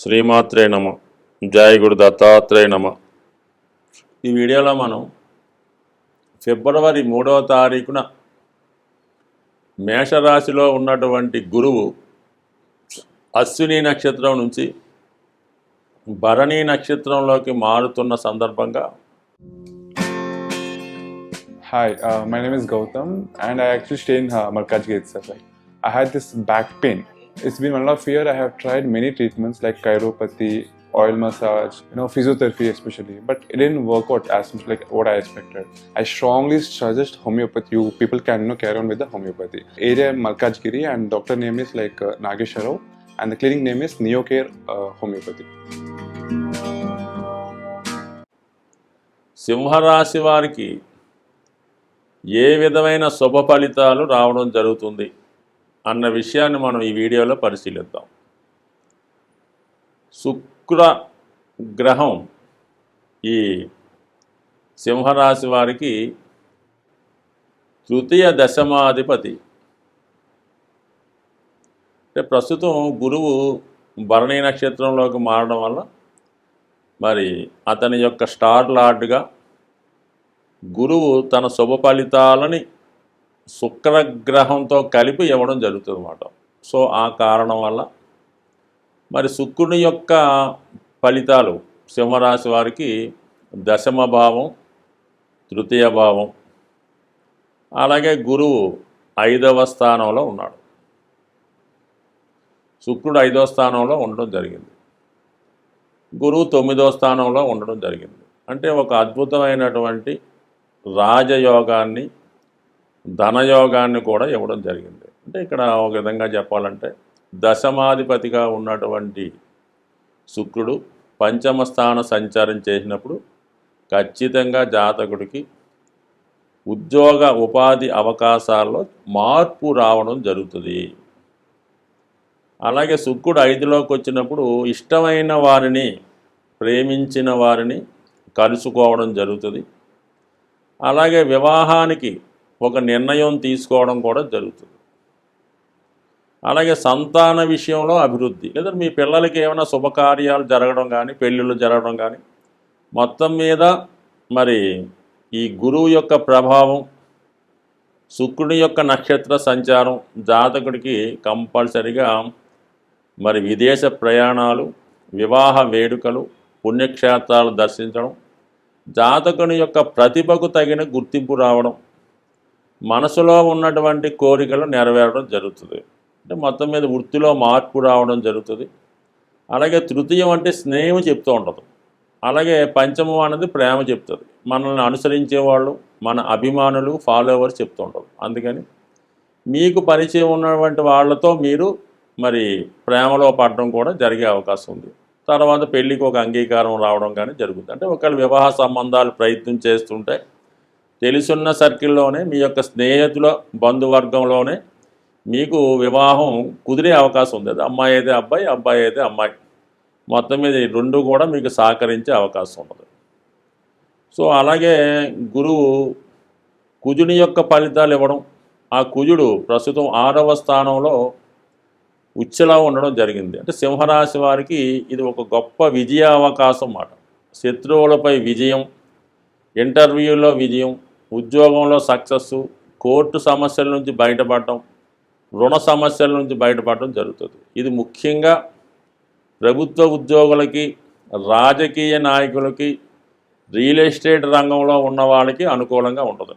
శ్రీమాత్రే నమ. జయ గురు దత్తాత్రేయ నమ. ఈ వీడియోలో మనం ఫిబ్రవరి 3వ తారీఖున మేషరాశిలో ఉన్నటువంటి గురువు అశ్విని నక్షత్రం నుంచి భరణి నక్షత్రంలోకి మారుతున్న సందర్భంగా. Hi, my name is Gautam and I actually stay in Markazgate itself. I had this back pain. It's been 1.5 years. I have tried many treatments like chiropathy, oil massage, physiotherapy especially, but it didn't work out as much like what I expected. I strongly suggest homeopathy. You people can carry on with the homeopathy. Area Malkajgiri and doctor name is like Nagesha Rao and the clinic name is Neocare Homeopathy. సింహరాశి వారికి ఏ విధమైన శుభ ఫలితాలు రావడం జరుగుతుంది అన్న విషయాన్ని మనం ఈ వీడియోలో పరిశీలిద్దాం. శుక్ర గ్రహం ఈ సింహరాశి వారికి తృతీయ దశమాధిపతి. అంటే ప్రస్తుతం గురువు భరణి నక్షత్రంలోకి మారడం వల్ల మరి అతని యొక్క స్టార్ లార్డ్గా గురువు తన శుభ ఫలితాలని శుక్రగ్రహంతో కలిపి ఇవ్వడం జరుగుతుంది అన్నమాట. సో ఆ కారణం వల్ల మరి శుక్రుని యొక్క ఫలితాలు సింహరాశి వారికి దశమ భావం, తృతీయ భావం, అలాగే గురువు 5వ స్థానంలో ఉన్నాడు. శుక్రుడు 5వ స్థానంలో ఉండడం జరిగింది, గురువు 9వ స్థానంలో ఉండడం జరిగింది. అంటే ఒక అద్భుతమైనటువంటి రాజయోగాన్ని, ధనయోగాన్ని కూడా ఇవ్వడం జరిగింది. అంటే ఇక్కడ ఒక విధంగా చెప్పాలంటే దశమాధిపతిగా ఉన్నటువంటి శుక్రుడు పంచమ స్థాన సంచారం చేసినప్పుడు ఖచ్చితంగా జాతకుడికి ఉద్యోగ ఉపాధి అవకాశాల్లో మార్పు రావడం జరుగుతుంది. అలాగే శుక్రుడు 5లోకి వచ్చినప్పుడు ఇష్టమైన వారిని, ప్రేమించిన వారిని కలుసుకోవడం జరుగుతుంది. అలాగే వివాహానికి ఒక నిర్ణయం తీసుకోవడం కూడా జరుగుతుంది. అలాగే సంతాన విషయంలో అభివృద్ధి, లేదా మీ పిల్లలకి ఏమైనా శుభకార్యాలు జరగడం కానీ, పెళ్ళిళ్ళు జరగడం కానీ, మొత్తం మీద మరి ఈ గురువు యొక్క ప్రభావం, శుక్రుని యొక్క నక్షత్ర సంచారం జాతకుడికి కంపల్సరిగా మరి విదేశ ప్రయాణాలు, వివాహ వేడుకలు, పుణ్యక్షేత్రాలు దర్శించడం, జాతకుని యొక్క ప్రతిభకు తగిన గుర్తింపు రావడం, మనసులో ఉన్నటువంటి కోరికలు నెరవేరడం జరుగుతుంది. అంటే మొత్తం మీద వృత్తిలో మార్పు రావడం జరుగుతుంది. అలాగే తృతీయం అంటే స్నేహం చెప్తూ ఉంటుంది. అలాగే పంచమం అనేది ప్రేమ చెప్తుంది. మనల్ని అనుసరించేవాళ్ళు, మన అభిమానులు, ఫాలోవర్స్ చెప్తూ ఉంటారు. అందుకని మీకు పరిచయం ఉన్నటువంటి వాళ్ళతో మీరు మరి ప్రేమలో పడడం కూడా జరిగే అవకాశం ఉంది. తర్వాత పెళ్ళికి ఒక అంగీకారం రావడం కానీ జరుగుతుంది. అంటే ఒకవేళ వివాహ సంబంధాలు ప్రయత్నం చేస్తుంటే తెలుసున్న సర్కిల్లోనే, మీ యొక్క స్నేహితుల బంధువర్గంలోనే మీకు వివాహం కుదిరే అవకాశం ఉంది. అది అమ్మాయి అయితే అబ్బాయి, అబ్బాయి అయితే అమ్మాయి, మొత్తం మీద ఈ రెండు కూడా మీకు సహకరించే అవకాశం ఉన్నది. సో అలాగే గురువు కుజుని యొక్క ఫలితాలు ఇవ్వడం, ఆ కుజుడు ప్రస్తుతం 6వ స్థానంలో ఉచ్చలా ఉండడం జరిగింది. అంటే సింహరాశి వారికి ఇది ఒక గొప్ప విజయ అవకాశం అన్నమాట. శత్రువులపై విజయం, ఇంటర్వ్యూలో విజయం, ఉద్యోగంలో సక్సెస్సు, కోర్టు సమస్యల నుంచి బయటపడటం, రుణ సమస్యల నుంచి బయటపడటం జరుగుతుంది. ఇది ముఖ్యంగా ప్రభుత్వ ఉద్యోగులకి, రాజకీయ నాయకులకి, రియల్ ఎస్టేట్ రంగంలో ఉన్న వాళ్ళకి అనుకూలంగా ఉంటుంది.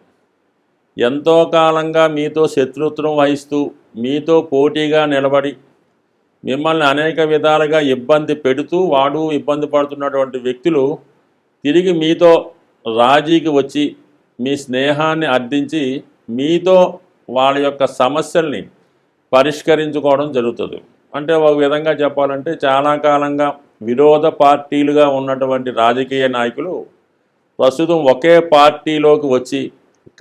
ఎంతో కాలంగా మీతో శత్రుత్వం వహిస్తూ, మీతో పోటీగా నిలబడి, మిమ్మల్ని అనేక విధాలుగా ఇబ్బంది పెడుతూ, వాడు ఇబ్బంది పడుతున్నటువంటి వ్యక్తులు తిరిగి మీతో రాజీకి వచ్చి మీ స్నేహాన్ని అర్థించి మీతో వాళ్ళ యొక్క సమస్యల్ని పరిష్కరించుకోవడం జరుగుతుంది. అంటే ఒక విధంగా చెప్పాలంటే చాలా కాలంగా విరోధ పార్టీలుగా ఉన్నటువంటి రాజకీయ నాయకులు ప్రస్తుతం ఒకే పార్టీలోకి వచ్చి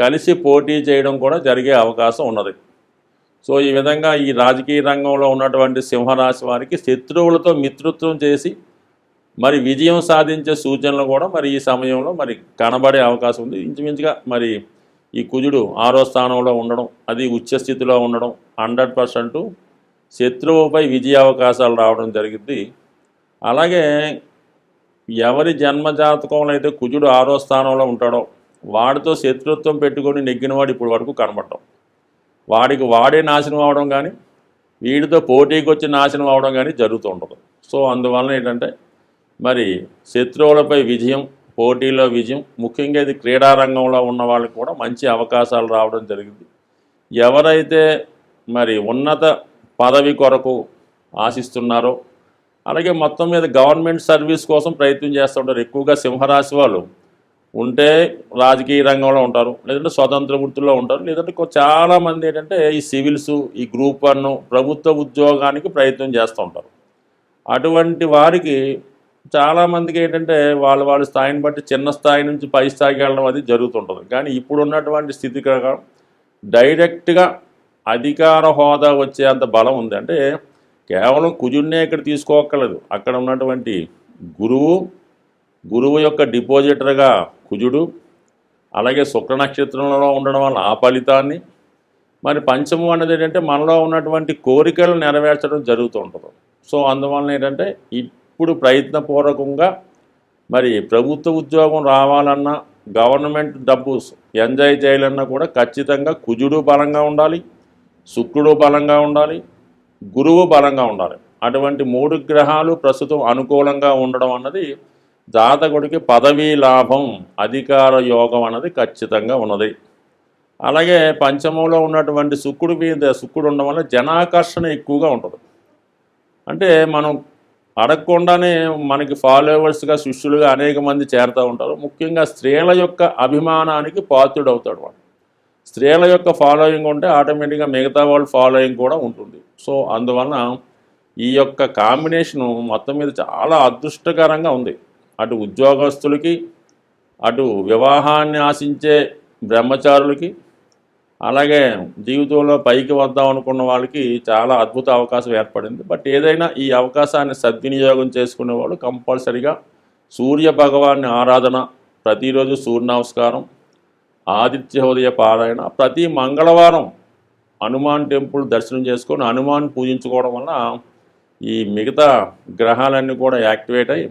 కలిసి పోటీ చేయడం కూడా జరిగే అవకాశం ఉన్నది. సో ఈ విధంగా ఈ రాజకీయ రంగంలో ఉన్నటువంటి సింహరాశి వారికి శత్రువులతో మిత్రత్వం చేసి మరి విజయం సాధించే సూచనలు కూడా మరి ఈ సమయంలో మరి కనబడే అవకాశం ఉంది. ఇంచుమించుగా మరి ఈ కుజుడు 6వ స్థానంలో ఉండడం, అది ఉచ్చస్థితిలో ఉండడం 100% శత్రువుపై విజయ అవకాశాలు రావడం జరిగింది. అలాగే ఎవరి జన్మజాతకంలో అయితే కుజుడు 6వ స్థానంలో ఉంటాడో వాడితో శత్రుత్వం పెట్టుకొని నెగ్గినవాడు ఇప్పుడు వరకు కనబడటం, వాడికి వాడే నాశనం అవడం కానీ వీడితో పోటీకి వచ్చి నాశనం అవడం కానీ జరుగుతూ ఉంటుంది. సో అందువలన ఏంటంటే మరి శత్రువులపై విజయం, పోటీలో విజయం, ముఖ్యంగా ఇది క్రీడారంగంలో ఉన్న వాళ్ళకి కూడా మంచి అవకాశాలు రావడం జరిగింది. ఎవరైతే మరి ఉన్నత పదవి కొరకు ఆశిస్తున్నారో, అలాగే మొత్తం మీద గవర్నమెంట్ సర్వీస్ కోసం ప్రయత్నం చేస్తుంటారు. ఎక్కువగా సింహరాశి వాళ్ళు ఉంటే రాజకీయ రంగంలో ఉంటారు, లేదంటే స్వతంత్ర వృత్తుల్లో ఉంటారు, లేదంటే చాలామంది ఏంటంటే ఈ సివిల్స్, ఈ గ్రూప్ 1 ప్రభుత్వ ఉద్యోగానికి ప్రయత్నం చేస్తూ ఉంటారు. అటువంటి వారికి చాలామందికి ఏంటంటే వాళ్ళ స్థాయిని బట్టి చిన్న స్థాయి నుంచి పై స్థాయికి వెళ్ళడం అది జరుగుతుంటుంది. కానీ ఇప్పుడు ఉన్నటువంటి స్థితి ప్రకారం డైరెక్ట్గా అధికార హోదా వచ్చే అంత బలం ఉంది. అంటే కేవలం కుజుడినే ఇక్కడ తీసుకోక్కర్లేదు, అక్కడ ఉన్నటువంటి గురువు యొక్క డిపాజిటర్గా కుజుడు, అలాగే శుక్ర నక్షత్రంలో ఉండడం వల్ల ఆ ఫలితాన్ని, మరి పంచమం అనేది ఏంటంటే మనలో ఉన్నటువంటి కోరికలు నెరవేర్చడం జరుగుతూ ఉంటుంది. సో అందువలన ఏంటంటే ఇప్పుడు ప్రయత్నపూర్వకంగా మరి ప్రభుత్వ ఉద్యోగం రావాలన్నా, గవర్నమెంట్ డబ్బు ఎంజాయ్ చేయాలన్నా కూడా ఖచ్చితంగా కుజుడు బలంగా ఉండాలి, శుక్రుడు బలంగా ఉండాలి, గురువు బలంగా ఉండాలి. అటువంటి 3 గ్రహాలు ప్రస్తుతం అనుకూలంగా ఉండడం అన్నది జాతకుడికి పదవీ లాభం, అధికార యోగం అన్నది ఖచ్చితంగా ఉన్నది. అలాగే పంచమంలో ఉన్నటువంటి శుక్రుడి మీద శుక్రుడు ఉండడం వల్ల జనాకర్షణ ఎక్కువగా ఉంటుంది. అంటే మనం అడగకుండానే మనకి ఫాలోవర్స్గా, శిష్యులుగా అనేక మంది చేరుతూ ఉంటారు. ముఖ్యంగా స్త్రీల యొక్క అభిమానానికి పాత్రుడవుతాడు వాడు. స్త్రీల యొక్క ఫాలోయింగ్ ఉంటే ఆటోమేటిక్గా మిగతా వాళ్ళ ఫాలోయింగ్ కూడా ఉంటుంది. సో అందువలన ఈ యొక్క కాంబినేషను మొత్తం మీద చాలా అదృష్టకరంగా ఉంది. అటు ఉద్యోగస్తులకి, అటు వివాహాన్ని ఆశించే బ్రహ్మచారులకి, అలాగే జీవితంలో పైకి వద్దాం అనుకున్న వాళ్ళకి చాలా అద్భుత అవకాశం ఏర్పడింది. బట్ ఏదైనా ఈ అవకాశాన్ని సద్వినియోగం చేసుకునే వాళ్ళు కంపల్సరిగా సూర్య భగవాన్ని ఆరాధన, ప్రతిరోజు సూర్య నమస్కారం, ఆదిత్య హృదయ పారాయణ, ప్రతి మంగళవారం హనుమాన్ టెంపుల్ దర్శనం చేసుకొని హనుమాన్ పూజించుకోవడం వల్ల ఈ మిగతా గ్రహాలన్నీ కూడా యాక్టివేట్ అయ్యి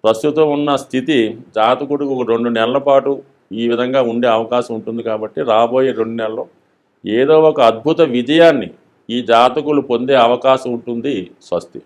ప్రస్తుతం ఉన్న స్థితి జాతకుడికి ఒక 2 నెలల పాటు ఈ విధంగా ఉండే అవకాశం ఉంటుంది. కాబట్టి రాబోయే 2 నెలల్లో ఏదో ఒక అద్భుత విజయాన్ని ఈ జాతకులు పొందే అవకాశం ఉంటుంది. స్వస్తి.